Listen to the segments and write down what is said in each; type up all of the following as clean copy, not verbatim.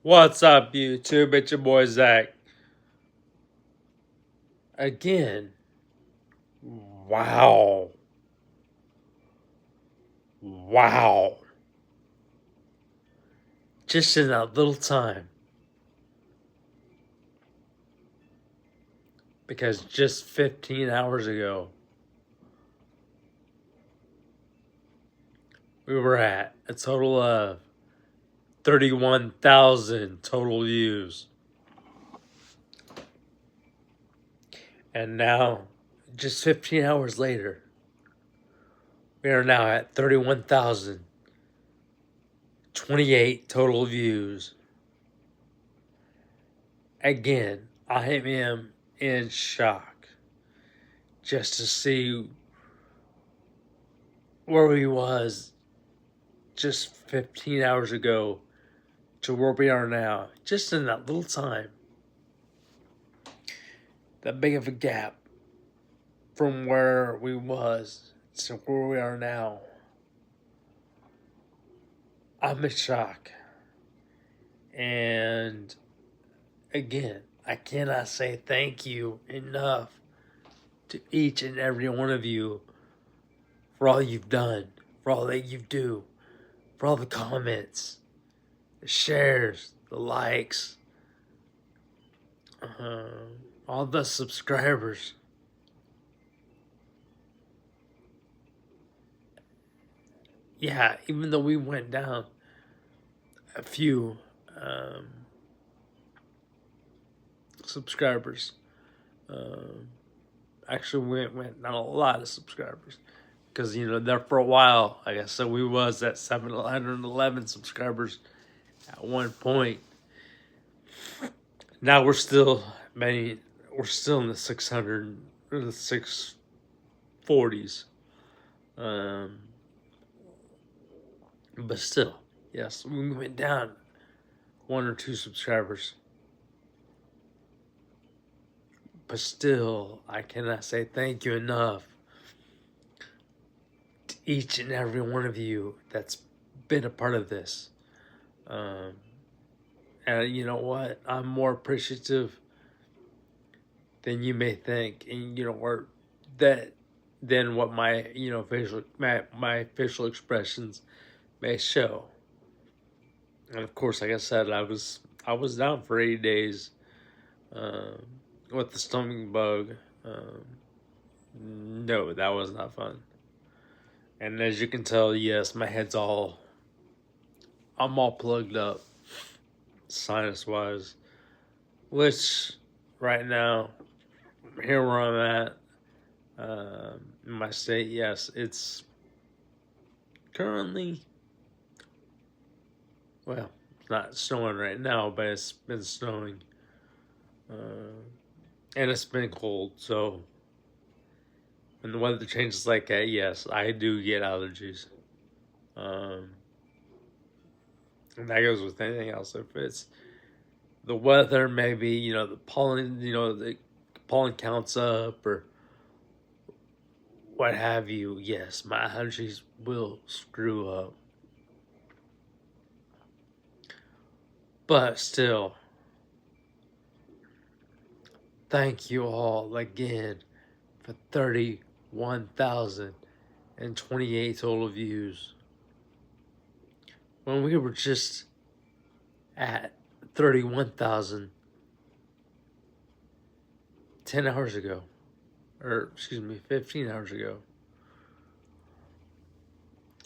What's up, YouTube? It's your boy Zach. Again, wow. Wow. Just in that little time. Because just 15 hours ago, we were at a total of 31,000 total views. And now, just 15 hours later, we are now at 31,028 total views. Again, I am in shock just to see where we was just 15 hours ago to where we are now, just in that little time. That big of a gap from where we was to where we are now. I'm in shock. And again, I cannot say thank you enough to each and every one of you for all you've done, for all that you do, for all the comments, the shares, the likes, all the subscribers. Yeah, even though we went down a few subscribers, actually went down a lot of subscribers, because there for a while, like I said, we was at 711 subscribers at one point. Now we're still we're still in the 600 or the 640s, but still, yes, we went down one or two subscribers. But still, I cannot say thank you enough to each and every one of you that's been a part of this. And you know what? I'm more appreciative than you may think, and or that than what my my facial expressions may show. And of course, like I said, I was down for 80 days with the stomach bug. No, that was not fun. And as you can tell, yes, my head's I'm all plugged up, sinus wise. Which, right now, here where I'm at, in my state, yes, it's currently, well, it's not snowing right now, but it's been snowing. And it's been cold, so when the weather changes like that, yes, I do get allergies. And that goes with anything else. If it's the weather, maybe, the pollen, the pollen counts up or what have you, yes, my allergies will screw up. But still, thank you all again for 31,028 total views. When we were just at 31,000 10 hours ago, or excuse me, 15 hours ago,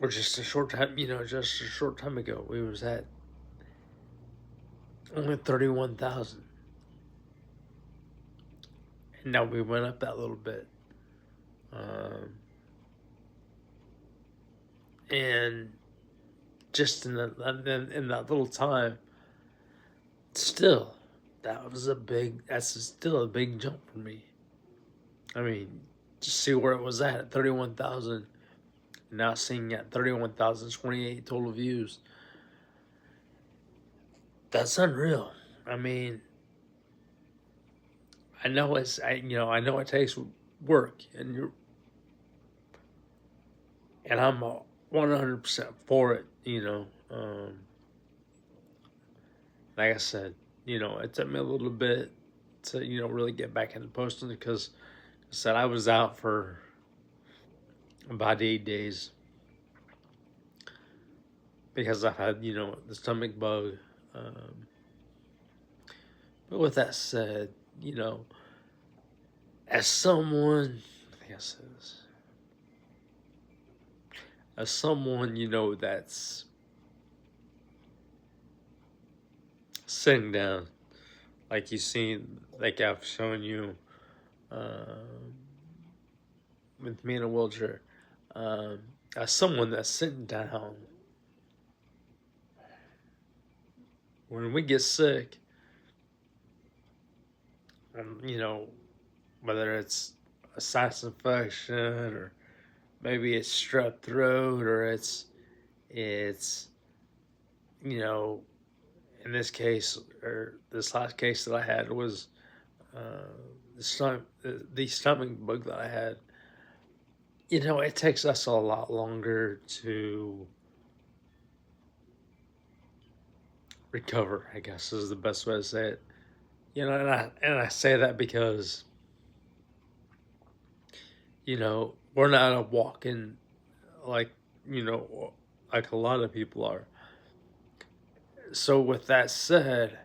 or just a short time, just a short time ago, we was at only 31,000. And now we went up that little bit. And just in that little time, still, that's still a big jump for me. I mean, just see where it was at 31,000, now seeing at 31,028 total views. That's unreal. I mean, I know I know it takes work, and I'm 100% for it. like I said, it took me a little bit to, really get back into posting because I said I was out for about 8 days because I had, the stomach bug. Um, but with that said, you know, as someone, I think I said this, as someone, that's sitting down, like you've seen, like I've shown you, um, with me in a wheelchair, um, as someone that's sitting down, when we get sick, whether it's a sinus infection or maybe it's strep throat or it's you know in this case or this last case that I had was the stomach bug that I had. It takes us a lot longer to recover, I guess is the best way to say it. And I say that because we're not a walking like you know like a lot of people are. So with that said,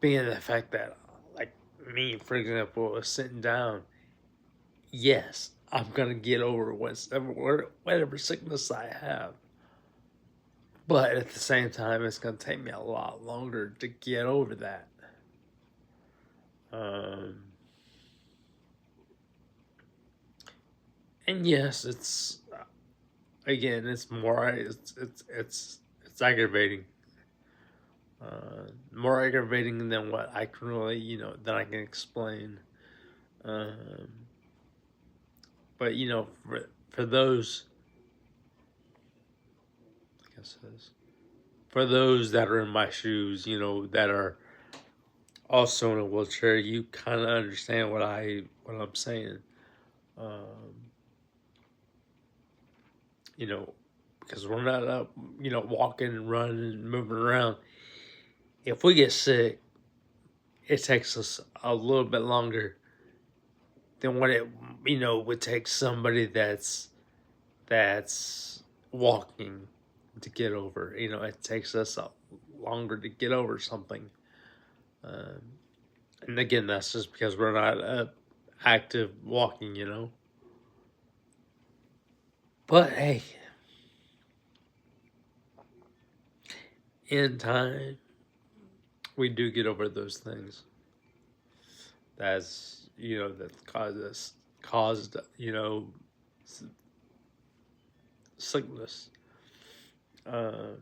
being the fact that like me, for example, is sitting down, yes, I'm gonna get over whatever sickness I have. But at the same time, it's gonna take me a lot longer to get over that. Um, and yes, it's again, it's aggravating. More aggravating than what I can really, than I can explain. Um, but for those, I guess it is, for those that are in my shoes, that are also in a wheelchair, you kind of understand what I'm saying. Um, you know, because we're not up, walking and running and moving around. If we get sick, it takes us a little bit longer than what it, would take somebody that's walking to get over. It takes us longer to get over something. Um, and again, that's just because we're not active walking. But hey, in time, we do get over those things. That caused sickness. Um,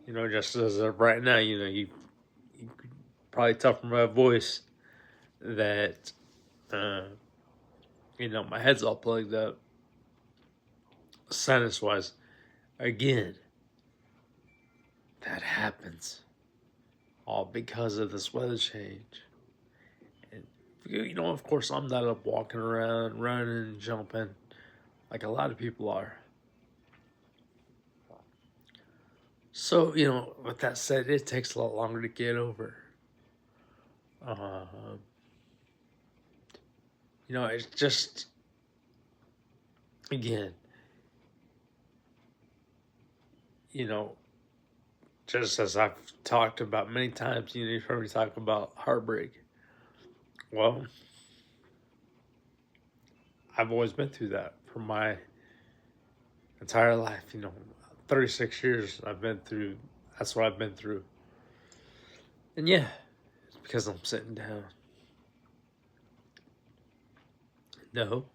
just as of right now, you could probably tell from my voice that uh, my head's all plugged up, sinus wise. Again, that happens all because of this weather change. And of course, I'm not up walking around, running, jumping like a lot of people are. So, with that said, it takes a lot longer to get over. Uh, it's just, again, just as I've talked about many times, you've heard me talk about heartbreak. Well, I've always been through that for my entire life. 36 years I've been through. That's what I've been through. And yeah, it's because I'm sitting down. No,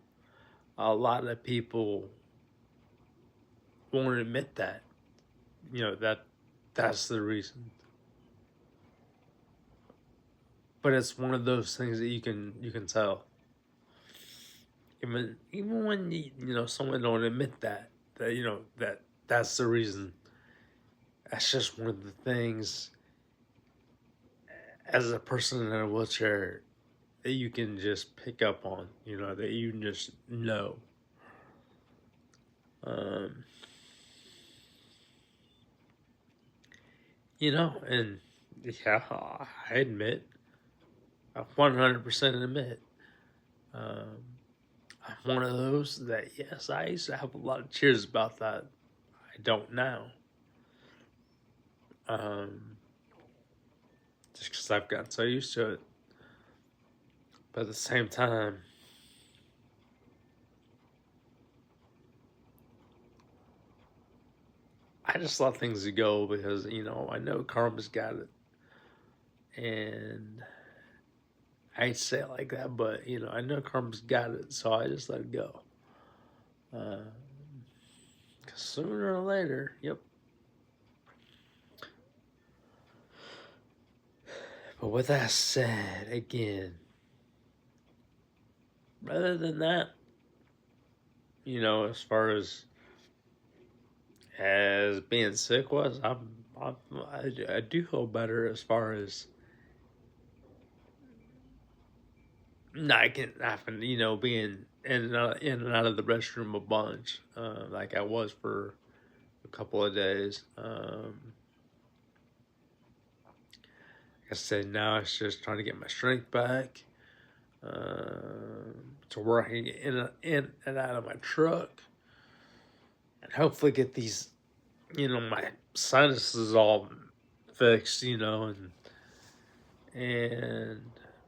a lot of people won't admit that. That's the reason. But it's one of those things that you can tell. Even when someone don't admit that's the reason. That's just one of the things as a person in a wheelchair that you can just pick up on, that you just know. Um, and yeah, I admit, I 100% admit, um, I'm one of those that, yes, I used to have a lot of cheers about that. I don't now. Um, just because I've gotten so used to it. But at the same time, I just let things go because, I know karma's got it. And I hate to say it like that, but, I know karma's got it, so I just let it go. 'Cause sooner or later, yep. But with that said, again, rather than that, as far as being sick was, I do feel better as far as not getting having, being in and out of the restroom a bunch, like I was for a couple of days. Like I said, now it's just trying to get my strength back, to where I can get in and out of my truck, and hopefully get these, my sinuses all fixed, and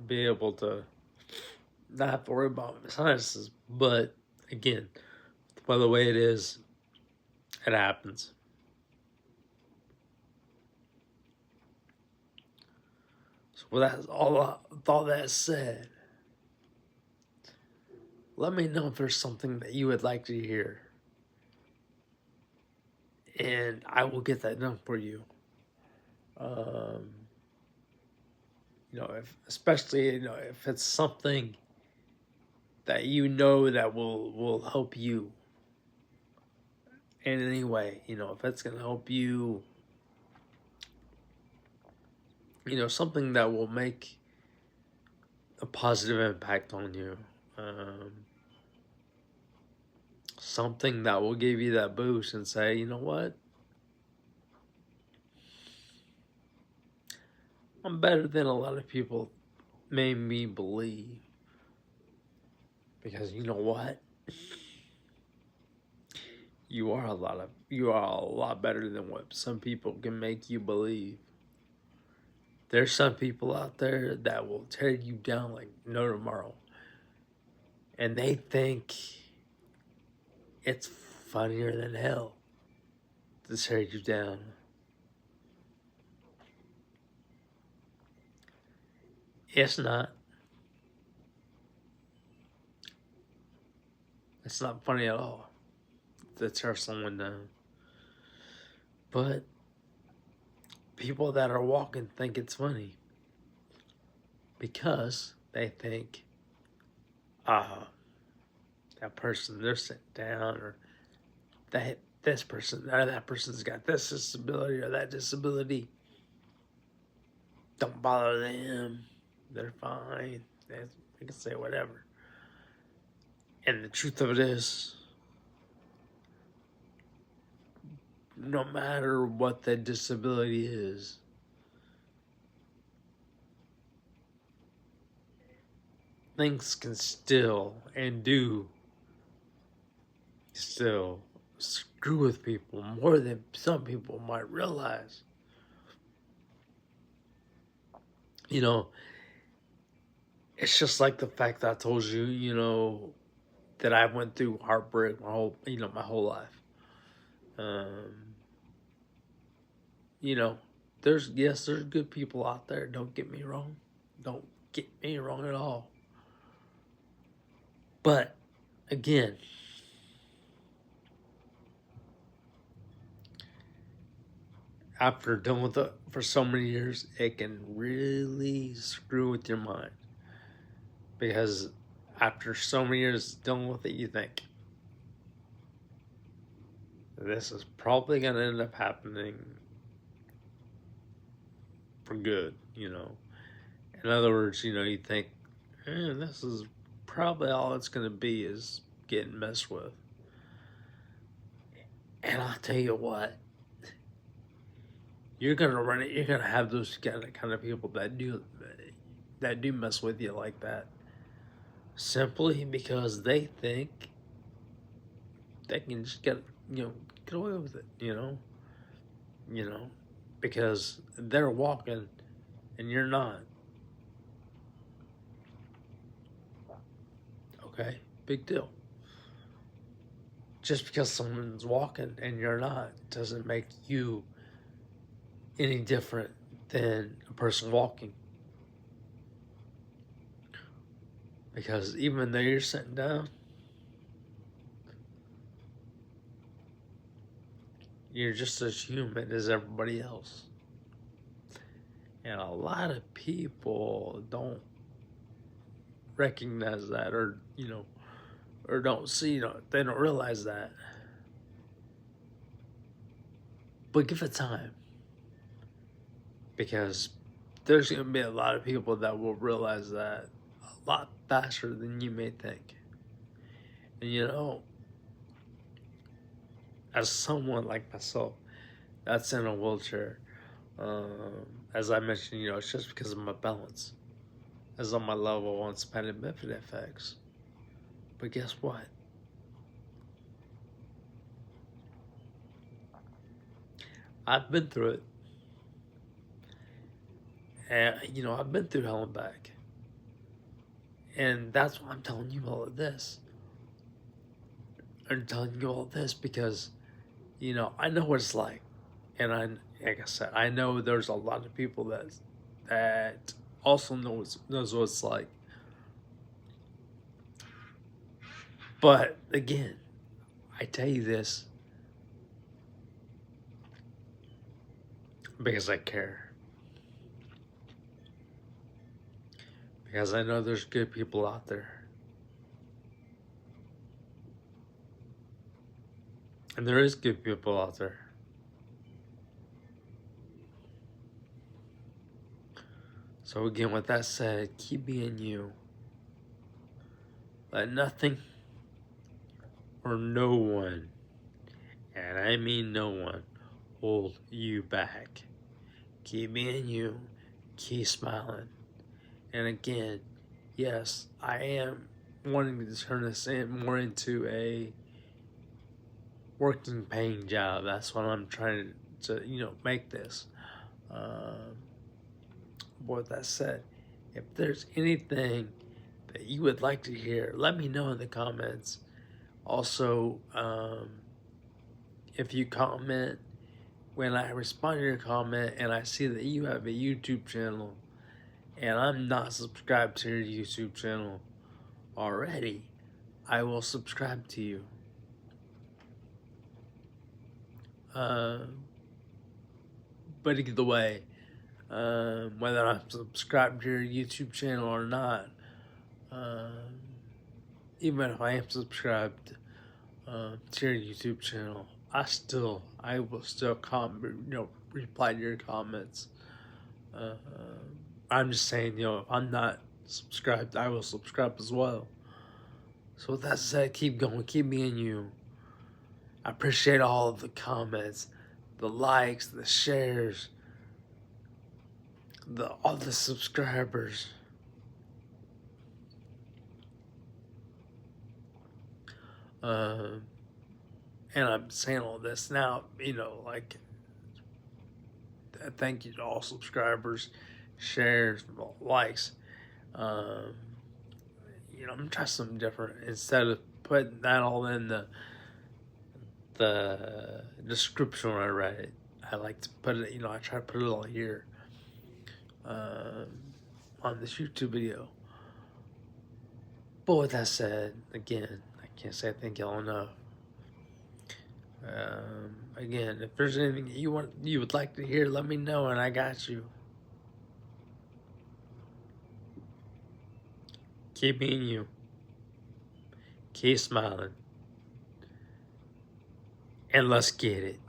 be able to not have to worry about my sinuses. But again, by the way it is, it happens. So with all that said, let me know if there's something that you would like to hear, and I will get that done for you. Um, if especially if it's something that that will help you in any way, if it's gonna help you, something that will make a positive impact on you, something that will give you that boost and say, you know what, I'm better than a lot of people made me believe. Because you know what? You are a lot better than what some people can make you believe. There's some people out there that will tear you down like no tomorrow. And they think it's funnier than hell to tear you down. It's not. It's not funny at all to tear someone down. But people that are walking think it's funny because they think, that person, they're sitting down, or that this person or that person's got this disability or that disability. Don't bother them. They're fine. They can say whatever. And the truth of it is, no matter what the disability is, things can still and do still screw with people more than some people might realize. It's just like the fact that I told you, that I went through heartbreak my whole life. You know, there's good people out there. Don't get me wrong. Don't get me wrong at all. But again, after dealing with it for so many years, it can really screw with your mind. Because after so many years dealing with it, you think, this is probably going to end up happening for good, In other words, you think, this is probably all it's going to be is getting messed with. And I'll tell you what, you're gonna run it. You're gonna have those kind of people that do mess with you like that, simply because they think they can just get away with it. You know, because they're walking and you're not. Okay, big deal. Just because someone's walking and you're not doesn't make you any different than a person walking. Because even though you're sitting down, you're just as human as everybody else. And a lot of people don't recognize that, or don't see, they don't realize that. But give it time. Because there's going to be a lot of people that will realize that a lot faster than you may think. And as someone like myself that's in a wheelchair, as I mentioned, it's just because of my balance. As on my level 1 spina bifida effects. But guess what? I've been through it. And, I've been through hell and back. And that's why I'm telling you all of this. I'm telling you all of this because, I know what it's like. And like I said, I know there's a lot of people that also knows what it's like. But again, I tell you this because I care. Because I know there's good people out there. And there is good people out there. So again, with that said, keep being you. Let nothing or no one, and I mean no one, hold you back. Keep being you. Keep smiling. And again, yes, I am wanting to turn this more into a working, paying job. That's what I'm trying to make this. With that said, if there's anything that you would like to hear, let me know in the comments. Also, if you comment, when I respond to your comment and I see that you have a YouTube channel and I'm not subscribed to your YouTube channel already, I will subscribe to you. But either way, whether I'm subscribed to your YouTube channel or not, even if I am subscribed to your YouTube channel, I will still reply to your comments. I'm just saying, if I'm not subscribed, I will subscribe as well. So with that said, keep going, keep being you. I appreciate all of the comments, the likes, the shares, all the subscribers. And I'm saying all this now, thank you to all subscribers, shares, likes. I'm trying something different. Instead of putting that all in the description when I write it, I like to put it, I try to put it all here on this YouTube video. But with that said, again, I can't say thank y'all enough. Again, if there's anything you would like to hear, let me know and I got you. Keep being you. Keep smiling. And let's get it.